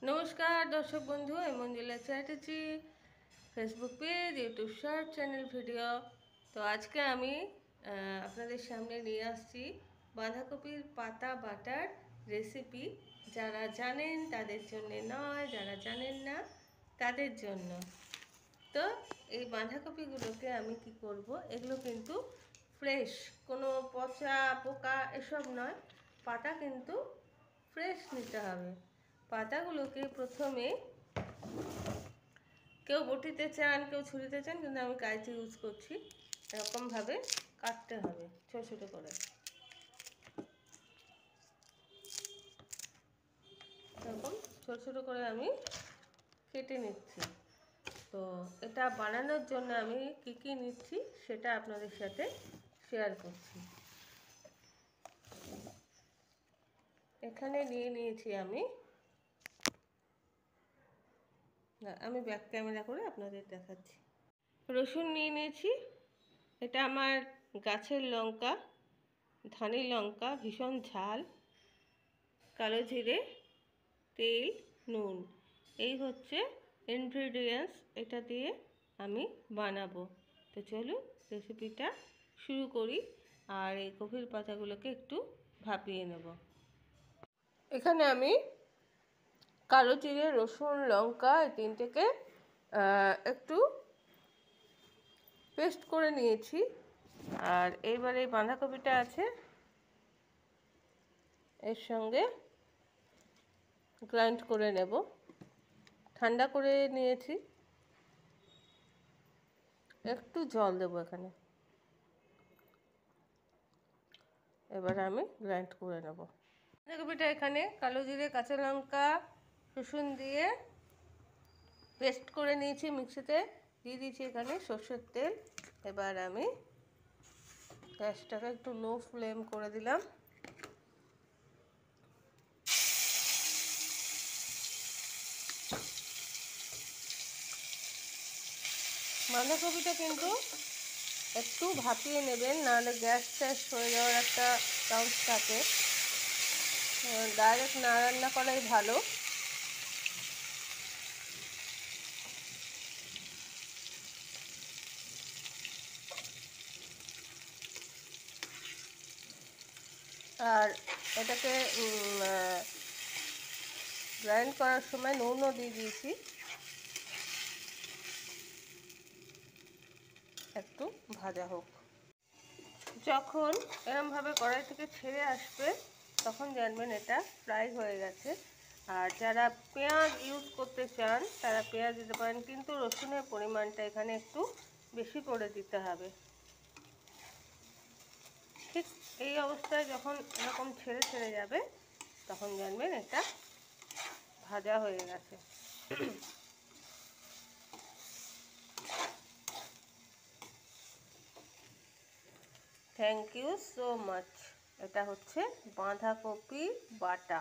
নমস্কার দর্শক বন্ধু, আমি Manjula Chatterjee, Facebook page, YouTube short channel video. তো আজকে আমি আপনাদের সামনে নিয়ে আসছি বাঁধাকপির পাতা বাটার রেসিপি। যারা জানেন তাদের জন্য নয়, যারা জানেন না তাদের জন্য। তো এই বাঁধাকপিগুলোকে আমি কি করব, এগুলো কিন্তু ফ্রেশ, কোনো পচা পোকা এসব নয়, পাতা কিন্তু ফ্রেশ নিতে হবে। পাতাগুলোকে প্রথমে কেউ বটিতে চান, কেউ ছুরিতে চান, কিন্তু আমি কাঁচি ইউজ করছি। এরকমভাবে কাটতে হবে ছোটো ছোটো করে, এরকম ছোটো ছোটো করে আমি কেটে নিচ্ছি। তো এটা বানানোর জন্য আমি কি কি নিচ্ছি সেটা আপনাদের সাথে শেয়ার করছি। এখানে নিয়ে নিয়েছি আমি ব্যাক ক্যামেরা করে আপনাদের দেখাচ্ছি। রসুন নিয়ে নিয়েছি, এটা আমার গাছের লঙ্কা, ধানি লঙ্কা, ভীষণ ঝাল, কালো জিরে, তেল, নুন, এই হচ্ছে ইনগ্রিডিয়েন্টস। এটা দিয়ে আমি বানাবো। তো চলুন রেসিপিটা শুরু করি। আর এই কপির পাতাগুলোকে একটু ভাপিয়ে নেব। এখানে আমি কালো জিরে, রসুন, লঙ্কা এই তিনটেকে একটু পেস্ট করে নিয়েছি। আর এইবারে এই বাঁধাকপিটা আছে, এর সঙ্গে গ্রাইন্ড করে নেব। ঠান্ডা করে নিয়েছি, একটু জল দেবো এখানে। এবার আমি গ্রাইন্ড করে নেব। বাঁধাকপিটা এখানে কালো জিরে, কাঁচা লঙ্কা, রসুন দিয়ে পেস্ট করে নিয়েছি মিক্সিতে। দিয়ে দিয়েছি এখানে সর্ষের তেল। এবার আমি গ্যাসটাকে একটু লো ফ্লেম করে দিলাম। বাঁধাকপিটা কিন্তু একটু ভাপিয়ে নেবেন, নাহলে গ্যাস ট্যাস হয়ে যাওয়ার একটা চান্স থাকে। ডাইরেক্ট না রান্না করাই ভালো। আর এটাকে গ্রাইন্ড করার সময় নুনও দিয়ে দিয়েছি, একটু ভাজা হোক। যখন এরমভাবে কড়াই থেকে ছেড়ে আসবে তখন জানবেন এটা ফ্রাই হয়ে গেছে। আর যারা পেঁয়াজ ইউজ করতে চান তারা পেঁয়াজ দিতে পারেন, কিন্তু রসুনের পরিমাণটা এখানে একটু বেশি করে দিতে হবে। ঠিক এই অবস্থায় যখন এরকম ছেড়ে ছেড়ে যাবে তখন জানবেন এটা ভাজা হয়ে গেছে। Thank you so much. এটা হচ্ছে বাঁধাকপি বাটা।